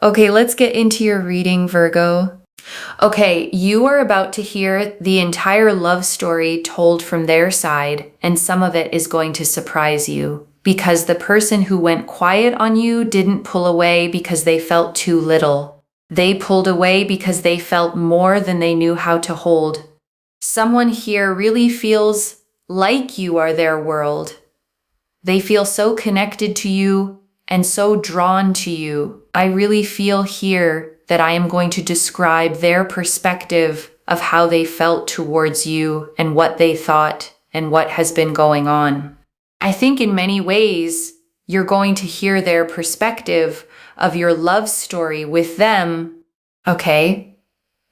Okay, let's get into your reading, Virgo. Okay, you are about to hear the entire love story told from their side, and some of it is going to surprise you because the person who went quiet on you didn't pull away because they felt too little. They pulled away because they felt more than they knew how to hold. Someone here really feels like you are their world. They feel so connected to you and so drawn to you. I really feel here that I am going to describe their perspective of how they felt towards you and what they thought and what has been going on. I think in many ways, you're going to hear their perspective of your love story with them. Okay?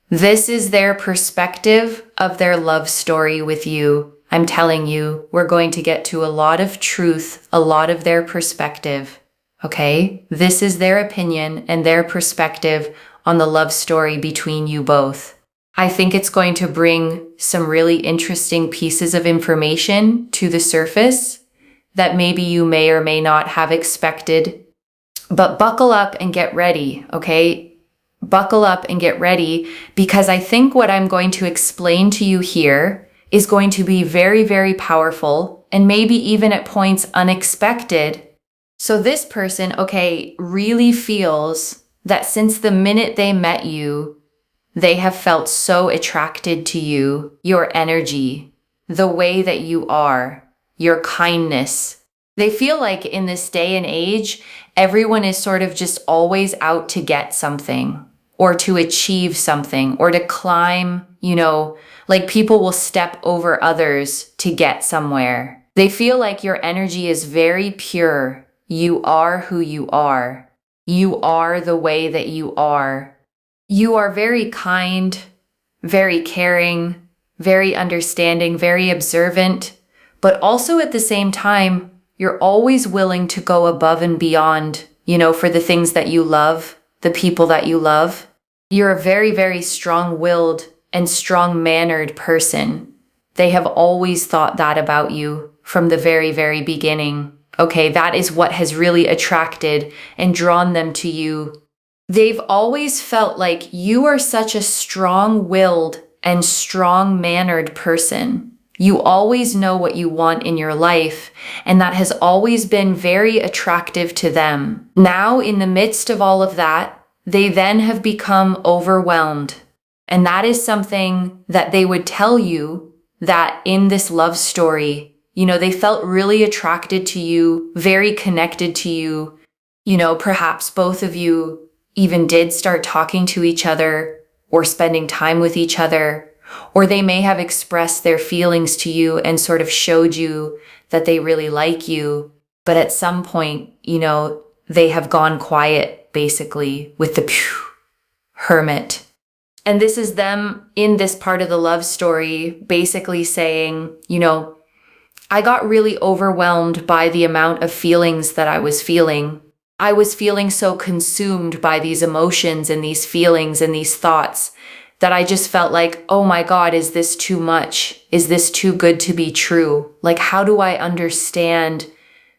This is their perspective of their love story with you. I'm telling you, we're going to get to a lot of truth, a lot of their perspective. Okay? This is their opinion and their perspective on the love story between you both. I think it's going to bring some really interesting pieces of information to the surface that maybe you may or may not have expected. But buckle up and get ready, okay? Buckle up and get ready because I think what I'm going to explain to you here is going to be very, very powerful and maybe even at points unexpected. So this person, okay, really feels that since the minute they met you, they have felt so attracted to you, your energy, the way that you are, your kindness. They feel like in this day and age, everyone is sort of just always out to get something or to achieve something or to climb, like people will step over others to get somewhere. They feel like your energy is very pure. You are who you are. You are the way that you are. You are very kind, very caring, very understanding, very observant, but also at the same time, you're always willing to go above and beyond, for the things that you love, the people that you love. You're a very, very strong-willed and strong-mannered person. They have always thought that about you from the very, very beginning. Okay, that is what has really attracted and drawn them to you. They've always felt like you are such a strong-willed and strong-mannered person. You always know what you want in your life, and that has always been very attractive to them. Now, in the midst of all of that, they then have become overwhelmed. And that is something that they would tell you that in this love story, they felt really attracted to you, very connected to you. Perhaps both of you even did start talking to each other or spending time with each other. Or they may have expressed their feelings to you and sort of showed you that they really like you. But at some point, they have gone quiet, basically, with the hermit. And this is them in this part of the love story, basically saying, I got really overwhelmed by the amount of feelings that I was feeling. I was feeling so consumed by these emotions and these feelings and these thoughts that I just felt like, oh my God, is this too much? Is this too good to be true? Like, how do I understand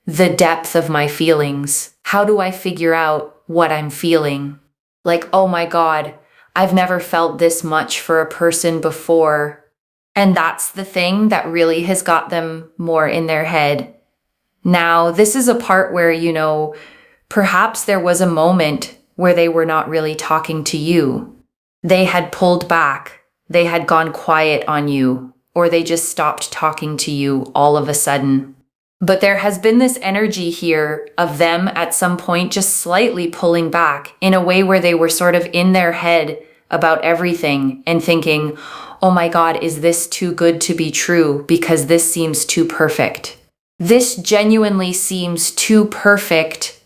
the depth of my feelings? How do I figure out what I'm feeling? Like, oh my God, I've never felt this much for a person before. And that's the thing that really has got them more in their head. Now, this is a part where, perhaps there was a moment where they were not really talking to you. They had pulled back, they had gone quiet on you, or they just stopped talking to you all of a sudden. But there has been this energy here of them at some point just slightly pulling back in a way where they were sort of in their head about everything and thinking, oh my God, is this too good to be true? Because this seems too perfect. This genuinely seems too perfect.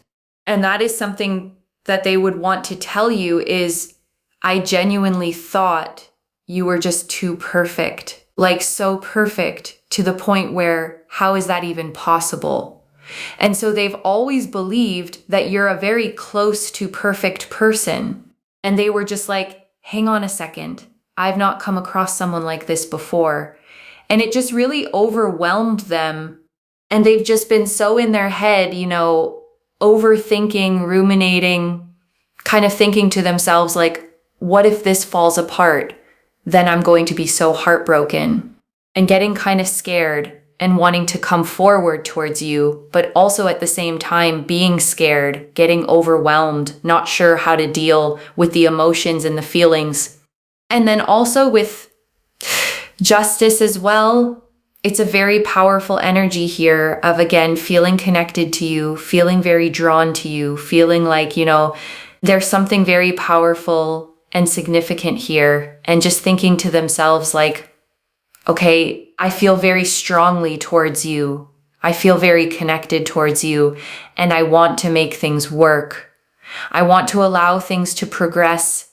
And that is something that they would want to tell you is, I genuinely thought you were just too perfect, like so perfect to the point where how is that even possible? And so they've always believed that you're a very close to perfect person. And they were just like, hang on a second. I've not come across someone like this before. And it just really overwhelmed them. And they've just been so in their head, overthinking, ruminating, kind of thinking to themselves like, what if this falls apart? Then I'm going to be so heartbroken, and getting kind of scared and wanting to come forward towards you, but also at the same time being scared, getting overwhelmed, not sure how to deal with the emotions and the feelings. And then also with justice as well, it's a very powerful energy here of, again, feeling connected to you, feeling very drawn to you, feeling like, there's something very powerful and significant here, and just thinking to themselves like, okay, I feel very strongly towards you. I feel very connected towards you, and I want to make things work. I want to allow things to progress.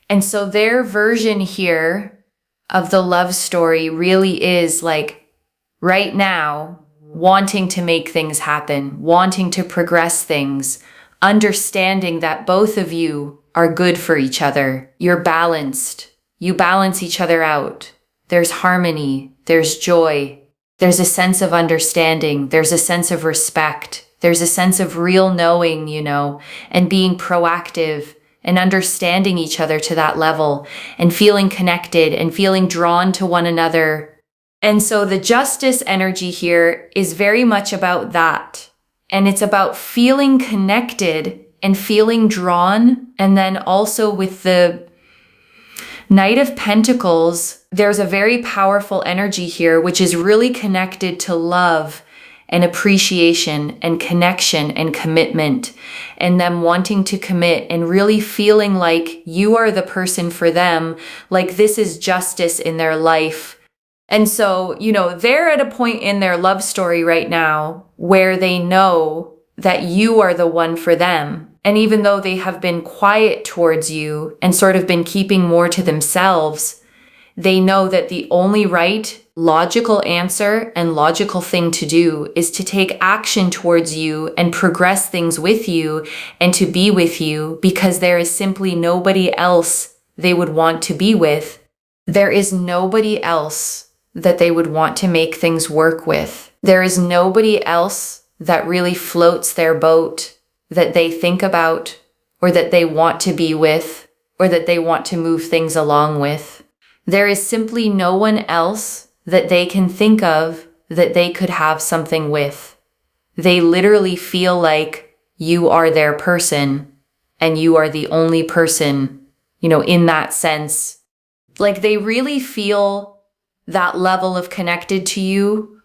And so their version here of the love story really is like right now, wanting to make things happen, wanting to progress things, understanding that both of you are good for each other. You're balanced. You balance each other out. There's harmony, there's joy, there's a sense of understanding, there's a sense of respect, there's a sense of real knowing, and being proactive and understanding each other to that level and feeling connected and feeling drawn to one another. And so the justice energy here is very much about that. And it's about feeling connected and feeling drawn. And then also with the Knight of Pentacles, there's a very powerful energy here, which is really connected to love and appreciation and connection and commitment, and them wanting to commit and really feeling like you are the person for them, like this is justice in their life. And so, they're at a point in their love story right now where they know that you are the one for them. And even though they have been quiet towards you and sort of been keeping more to themselves, they know that the only right, logical answer and logical thing to do is to take action towards you and progress things with you and to be with you, because there is simply nobody else they would want to be with. There is nobody else that they would want to make things work with. There is nobody else that really floats their boat, that they think about, or that they want to be with, or that they want to move things along with. There is simply no one else that they can think of that they could have something with. They literally feel like you are their person, and you are the only person, in that sense. Like they really feel that level of connected to you,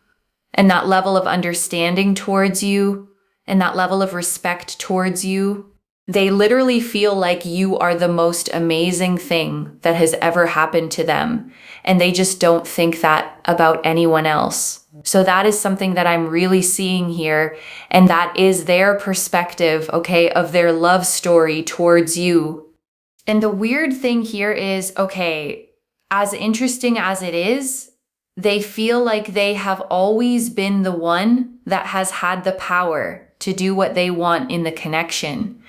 and that level of understanding towards you, and that level of respect towards you. They literally feel like you are the most amazing thing that has ever happened to them. And they just don't think that about anyone else. So that is something that I'm really seeing here. And that is their perspective, okay, of their love story towards you. And the weird thing here is, okay, as interesting as it is, they feel like they have always been the one that has had the power to do what they want in the connection.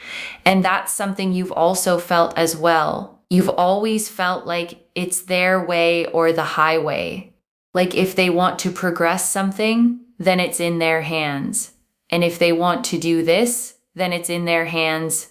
And that's something you've also felt as well. You've always felt like it's their way or the highway. Like if they want to progress something, then it's in their hands. And if they want to do this, then it's in their hands.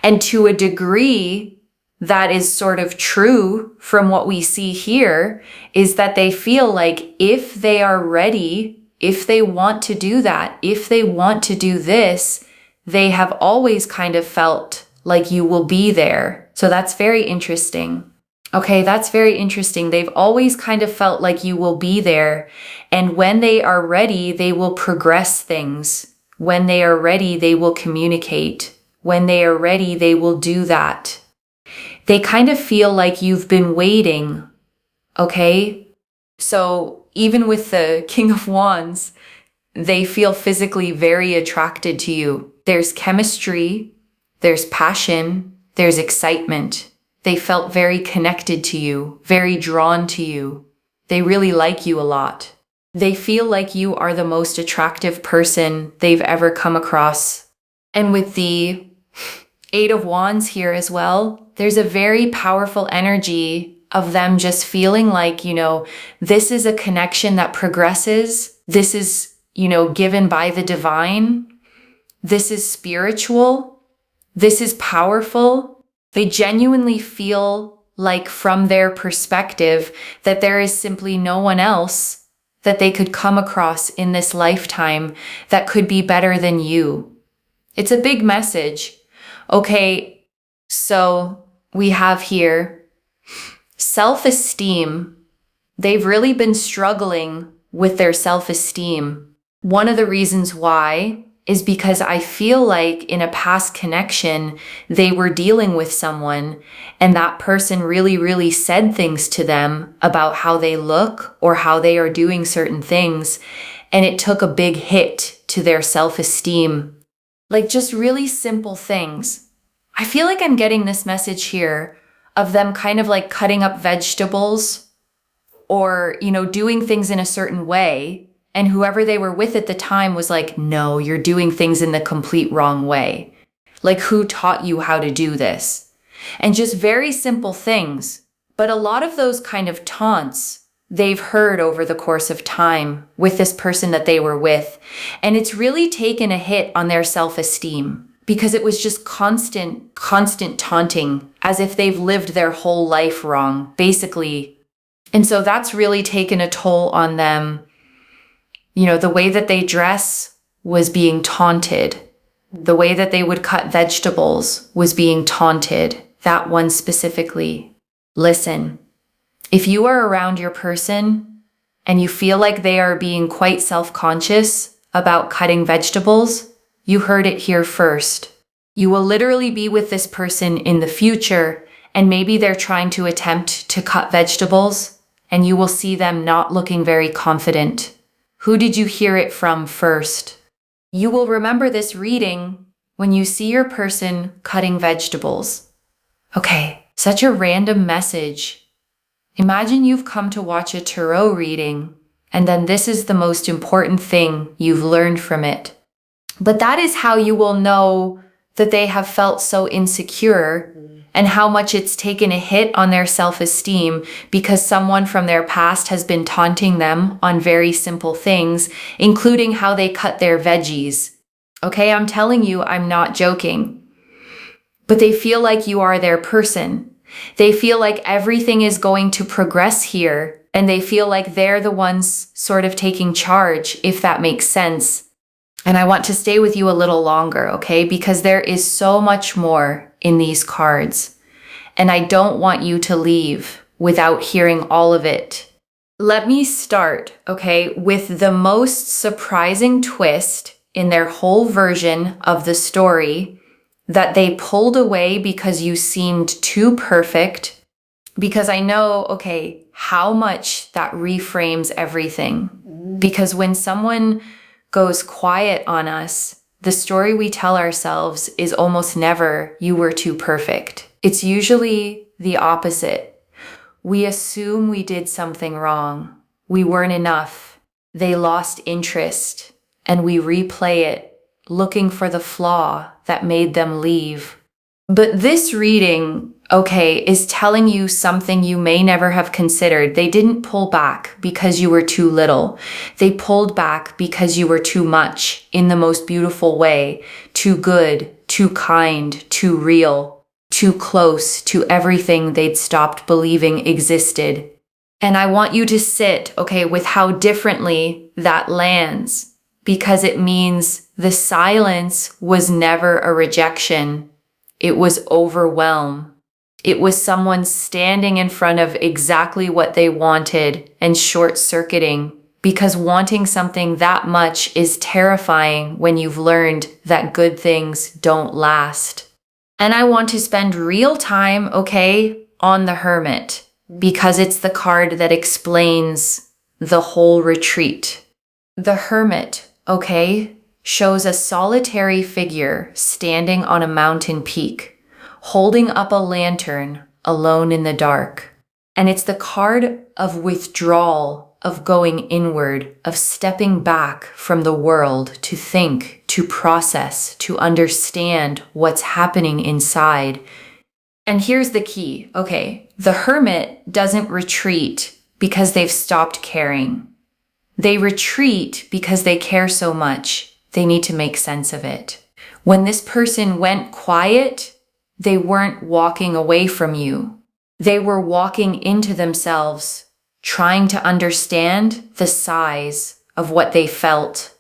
And to a degree, that is sort of true from what we see here, is that they feel like if they are ready, if they want to do that, if they want to do this, they have always kind of felt like you will be there. So that's very interesting. Okay, that's very interesting. They've always kind of felt like you will be there. And when they are ready, they will progress things. When they are ready, they will communicate. When they are ready, they will do that. They kind of feel like you've been waiting. Okay? So even with the King of Wands, they feel physically very attracted to you. There's chemistry, there's passion, there's excitement. They felt very connected to you, very drawn to you. They really like you a lot. They feel like you are the most attractive person they've ever come across. And with the Eight of Wands here as well, there's a very powerful energy of them just feeling like, this is a connection that progresses. This is, given by the divine. This is spiritual. This is powerful. They genuinely feel like, from their perspective, that there is simply no one else that they could come across in this lifetime that could be better than you. It's a big message. Okay, so we have here self-esteem. They've really been struggling with their self-esteem. One of the reasons why is because I feel like in a past connection, they were dealing with someone and that person really said things to them about how they look or how they are doing certain things. And it took a big hit to their self-esteem. Like just really simple things. I feel like I'm getting this message here of them kind of like cutting up vegetables or, doing things in a certain way. And whoever they were with at the time was like, no, you're doing things in the complete wrong way. Like, who taught you how to do this? And just very simple things. But a lot of those kind of taunts they've heard over the course of time with this person that they were with. And it's really taken a hit on their self-esteem because it was just constant taunting as if they've lived their whole life wrong, basically. And so that's really taken a toll on them. The way that they dress was being taunted. The way that they would cut vegetables was being taunted. That one specifically. Listen, if you are around your person and you feel like they are being quite self-conscious about cutting vegetables, you heard it here first. You will literally be with this person in the future, and maybe they're trying to attempt to cut vegetables, and you will see them not looking very confident. Who did you hear it from first? You will remember this reading when you see your person cutting vegetables. Okay, such a random message. Imagine you've come to watch a tarot reading, and then this is the most important thing you've learned from it. But that is how you will know that they have felt so insecure and how much it's taken a hit on their self-esteem because someone from their past has been taunting them on very simple things, including how they cut their veggies. Okay, I'm telling you, I'm not joking. But they feel like you are their person. They feel like everything is going to progress here, and they feel like they're the ones sort of taking charge, if that makes sense. And I want to stay with you a little longer, okay? Because there is so much more in these cards. And I don't want you to leave without hearing all of it. Let me start, okay, with the most surprising twist in their whole version of the story that they pulled away because you seemed too perfect. Because I know, okay, how much that reframes everything. Because when someone goes quiet on us, the story we tell ourselves is almost never, you were too perfect. It's usually the opposite. We assume we did something wrong. We weren't enough. They lost interest, and we replay it, looking for the flaw that made them leave. But this reading, okay, is telling you something you may never have considered. They didn't pull back because you were too little. They pulled back because you were too much in the most beautiful way, too good, too kind, too real, too close to everything they'd stopped believing existed. And I want you to sit, okay, with how differently that lands, because it means the silence was never a rejection. It was overwhelm. It was someone standing in front of exactly what they wanted and short-circuiting, because wanting something that much is terrifying when you've learned that good things don't last. And I want to spend real time, okay, on the Hermit, because it's the card that explains the whole retreat. The Hermit, okay, shows a solitary figure standing on a mountain peak, holding up a lantern alone in the dark. And it's the card of withdrawal, of going inward, of stepping back from the world to think, to process, to understand what's happening inside. And here's the key, okay, the Hermit doesn't retreat because they've stopped caring. They retreat because they care so much. They need to make sense of it. When this person went quiet, they weren't walking away from you. They were walking into themselves, trying to understand the size of what they felt.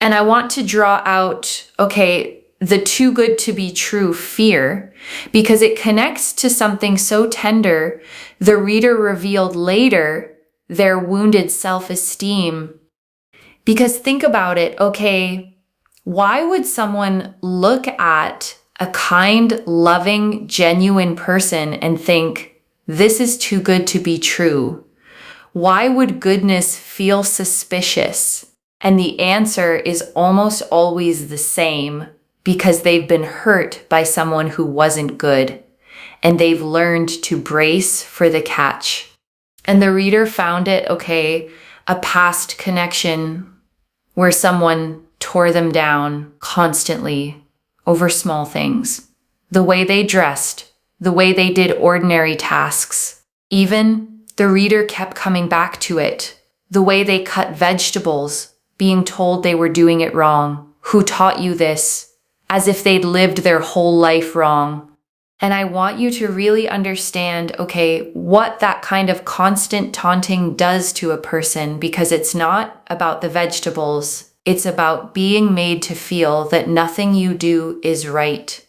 And I want to draw out, the too good to be true fear, because it connects to something so tender. The reader revealed later their wounded self-esteem. Because think about it, why would someone look at a kind, loving, genuine person and think, this is too good to be true? Why would goodness feel suspicious? And the answer is almost always the same, because they've been hurt by someone who wasn't good, and they've learned to brace for the catch. And the reader found it, a past connection where someone tore them down constantly over small things. The way they dressed, the way they did ordinary tasks. Even the reader kept coming back to it. The way they cut vegetables, being told they were doing it wrong. Who taught you this? As if they'd lived their whole life wrong. And I want you to really understand, what that kind of constant taunting does to a person, because it's not about the vegetables. It's about being made to feel that nothing you do is right,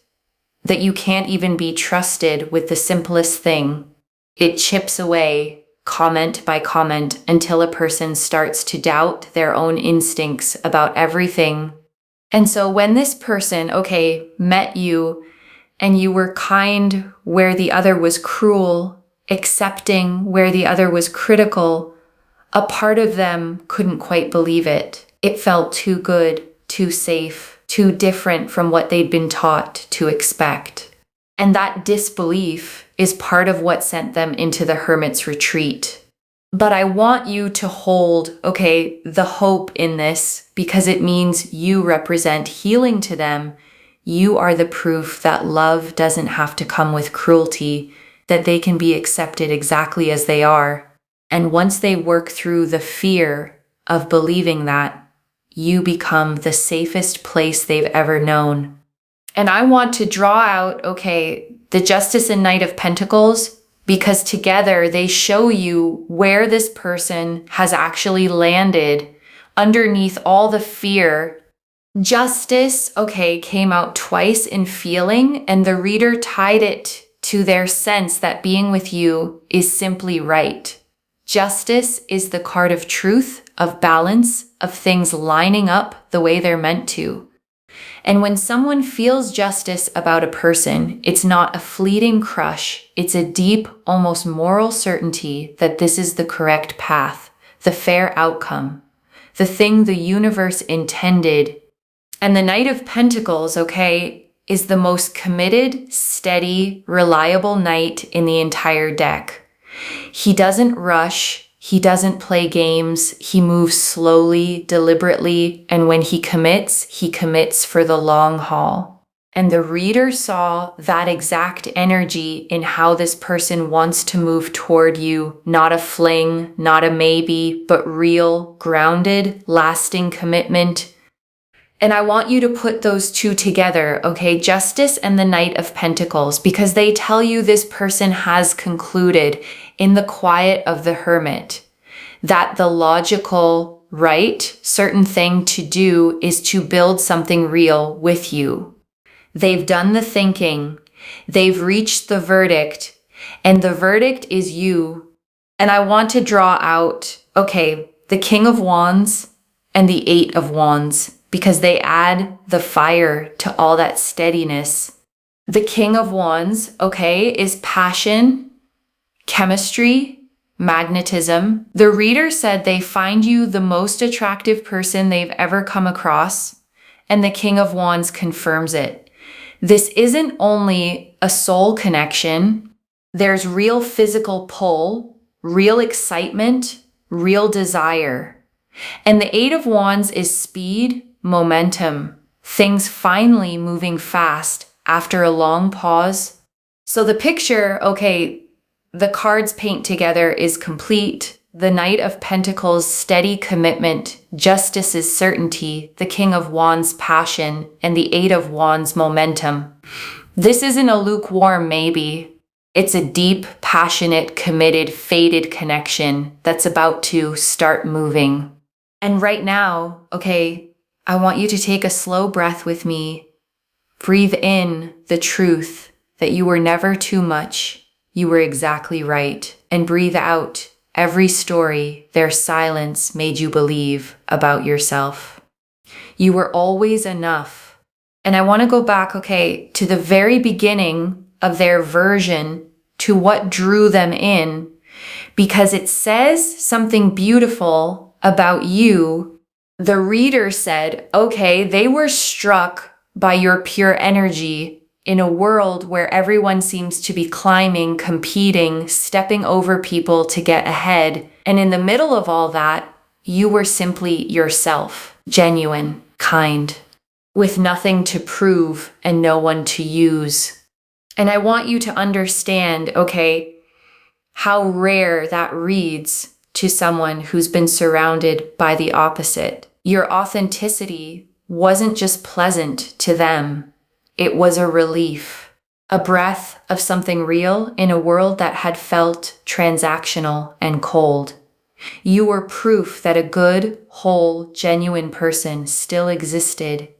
that you can't even be trusted with the simplest thing. It chips away, comment by comment, until a person starts to doubt their own instincts about everything. And so when this person, met you, and you were kind where the other was cruel, accepting where the other was critical, a part of them couldn't quite believe it. It felt too good, too safe, too different from what they'd been taught to expect. And that disbelief is part of what sent them into the hermit's retreat. But I want you to hold, the hope in this, because it means you represent healing to them. You are the proof that love doesn't have to come with cruelty, that they can be accepted exactly as they are. And once they work through the fear of believing that, you become the safest place they've ever known. And I want to draw out, the Justice and Knight of Pentacles, because together they show you where this person has actually landed underneath all the fear. Justice, came out twice in feeling, and the reader tied it to their sense that being with you is simply right. Justice is the card of truth, of balance, of things lining up the way they're meant to. And when someone feels justice about a person, it's not a fleeting crush. It's a deep, almost moral certainty that this is the correct path, the fair outcome, the thing the universe intended. And the Knight of Pentacles, is the most committed, steady, reliable knight in the entire deck. He doesn't rush. He doesn't play games. He moves slowly, deliberately, and when he commits for the long haul. And the reader saw that exact energy in how this person wants to move toward you. Not a fling, not a maybe, but real, grounded, lasting commitment. And I want you to put those two together, Justice and the Knight of Pentacles, because they tell you this person has concluded in the quiet of the hermit that the logical, right, certain thing to do is to build something real with you. They've done the thinking, they've reached the verdict, and the verdict is you. And I want to draw out, the King of Wands and the Eight of Wands, because they add the fire to all that steadiness. The King of Wands, is passion, chemistry, magnetism. The reader said they find you the most attractive person they've ever come across, and the King of Wands confirms it. This isn't only a soul connection. There's real physical pull, real excitement, real desire. And the Eight of Wands is speed, momentum, things finally moving fast after a long pause. So the picture, the cards paint together is complete. the Knight of Pentacles, steady commitment, Justice is certainty, the King of Wands, passion, and the Eight of Wands, momentum. This isn't a lukewarm maybe. It's a deep, passionate, committed, fated connection that's about to start moving. And right now, okay, I want you to take a slow breath with me. Breathe in the truth that you were never too much. You were exactly right. And breathe out every story their silence made you believe about yourself. You were always enough. And I want to go back, okay, to the very beginning of their version, to what drew them in, because it says something beautiful about you. The reader said, okay, they were struck by your pure energy in a world where everyone seems to be climbing, competing, stepping over people to get ahead. And in the middle of all that, you were simply yourself, genuine, kind, with nothing to prove and no one to use. And I want you to understand, okay, how rare that reads to someone who's been surrounded by the opposite. Your authenticity wasn't just pleasant to them. It was a relief, a breath of something real in a world that had felt transactional and cold. You were proof that a good, whole, genuine person still existed.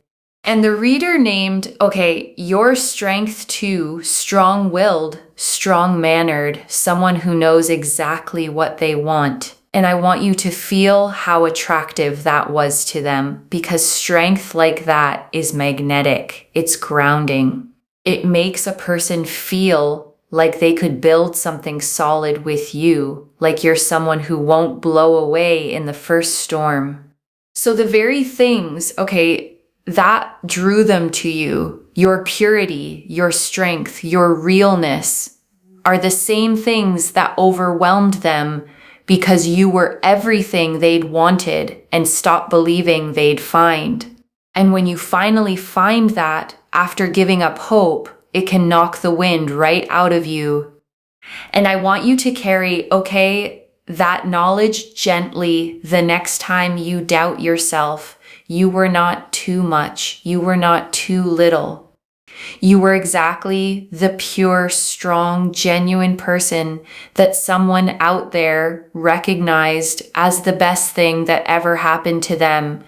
And the reader named, okay, your strength too, strong-willed, strong-mannered, someone who knows exactly what they want. And I want you to feel how attractive that was to them, because strength like that is magnetic. It's grounding. It makes a person feel like they could build something solid with you, like you're someone who won't blow away in the first storm. So the very things, okay, that drew them to you, your purity, your strength, your realness, are the same things that overwhelmed them because you were everything they'd wanted and stopped believing they'd find. And when you finally find that, after giving up hope, it can knock the wind right out of you. And I want you to carry, okay, that knowledge gently the next time you doubt yourself. You were not too much. You were not too little. You were exactly the pure, strong, genuine person that someone out there recognized as the best thing that ever happened to them.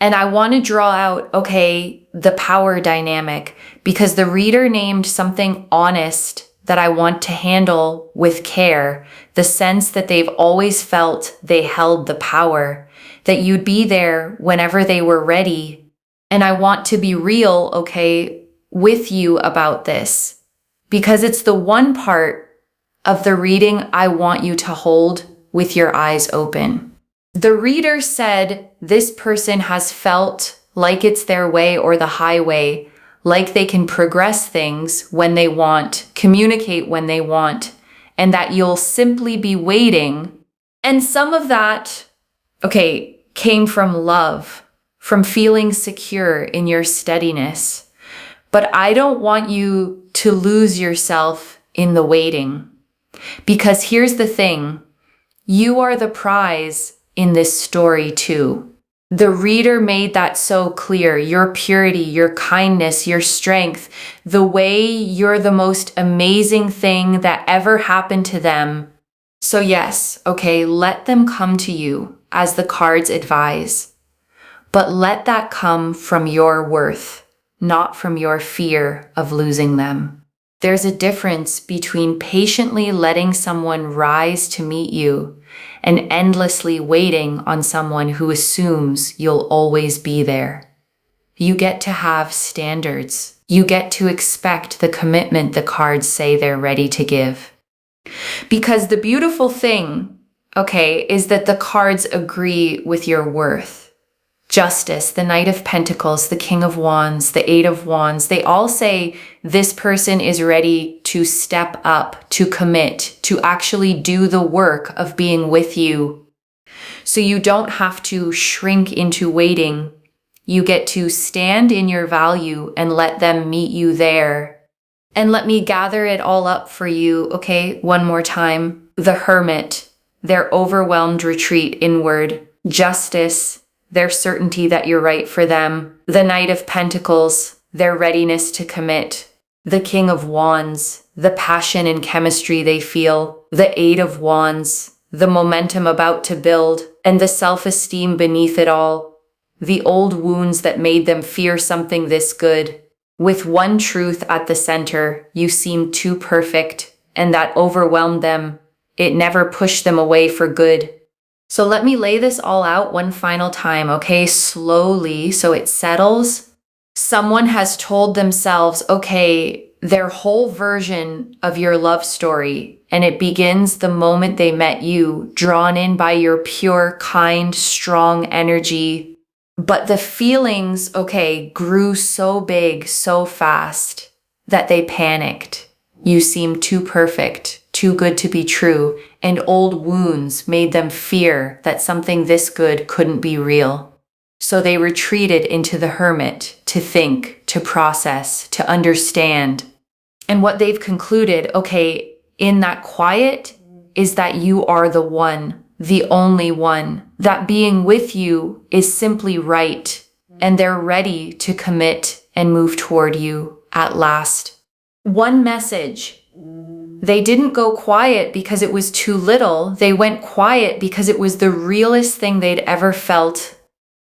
And I want to draw out, okay, the power dynamic, because the reader named something honest that I want to handle with care, the sense that they've always felt they held the power, that you'd be there whenever they were ready. And I want to be real, okay, with you about this, because it's the one part of the reading I want you to hold with your eyes open. The reader said this person has felt like it's their way or the highway, like they can progress things when they want, communicate when they want, and that you'll simply be waiting. And some of that, okay, came from love, from feeling secure in your steadiness. But I don't want you to lose yourself in the waiting. Because here's the thing, you are the prize in this story too. The reader made that so clear, your purity, your kindness, your strength, the way you're the most amazing thing that ever happened to them. So yes, okay, let them come to you as the cards advise, but let that come from your worth, not from your fear of losing them. There's a difference between patiently letting someone rise to meet you and endlessly waiting on someone who assumes you'll always be there. You get to have standards. You get to expect the commitment the cards say they're ready to give. Because the beautiful thing, okay, is that the cards agree with your worth. Justice, the Knight of Pentacles, the King of Wands, the Eight of Wands, they all say this person is ready to step up, to commit, to actually do the work of being with you. So you don't have to shrink into waiting. You get to stand in your value and let them meet you there. And let me gather it all up for you, okay, one more time. The Hermit, their overwhelmed retreat inward, justice, their certainty that you're right for them, the Knight of Pentacles, their readiness to commit, the King of Wands, the passion and chemistry they feel, the Eight of Wands, the momentum about to build, and the self-esteem beneath it all, the old wounds that made them fear something this good. With one truth at the center, you seemed too perfect, and that overwhelmed them. It never pushed them away for good. So let me lay this all out one final time, okay? Slowly, so it settles. Someone has told themselves, okay, their whole version of your love story, and it begins the moment they met you, drawn in by your pure, kind, strong energy. But the feelings, okay, grew so big, so fast, that they panicked. You seemed too perfect, too good to be true, and old wounds made them fear that something this good couldn't be real. So they retreated into the hermit to think, to process, to understand. And what they've concluded, okay, in that quiet, is that you are the one, the only one, that being with you is simply right, and they're ready to commit and move toward you at last. One message. They didn't go quiet because it was too little. They went quiet because it was the realest thing they'd ever felt.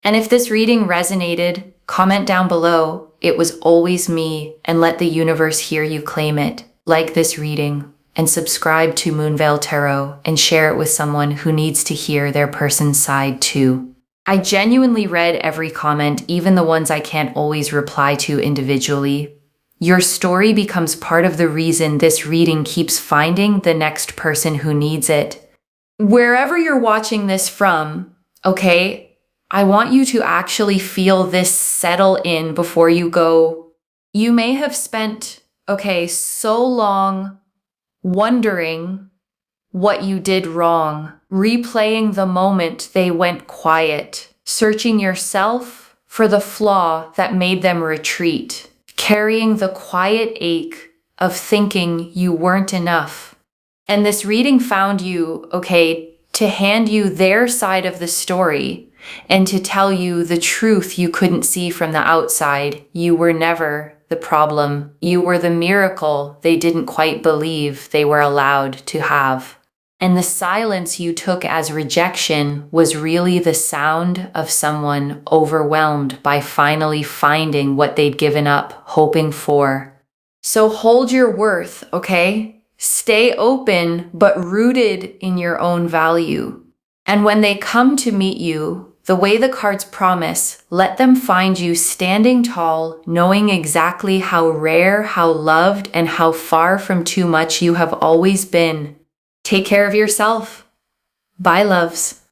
And if this reading resonated, comment down below, "It was always me," and let the universe hear you claim it. Like this reading, and subscribe to Moonveil Tarot, and share it with someone who needs to hear their person's side too. I genuinely read every comment, even the ones I can't always reply to individually. Your story becomes part of the reason this reading keeps finding the next person who needs it. Wherever you're watching this from, okay, I want you to actually feel this settle in before you go. You may have spent, so long wondering what you did wrong, replaying the moment they went quiet, searching yourself for the flaw that made them retreat, carrying the quiet ache of thinking you weren't enough. And this reading found you, to hand you their side of the story and to tell you the truth you couldn't see from the outside. You were never the problem. You were the miracle they didn't quite believe they were allowed to have. And the silence you took as rejection was really the sound of someone overwhelmed by finally finding what they'd given up hoping for. So hold your worth, okay? Stay open, but rooted in your own value. And when they come to meet you, the way the cards promise, let them find you standing tall, knowing exactly how rare, how loved, and how far from too much you have always been. Take care of yourself. Bye, loves.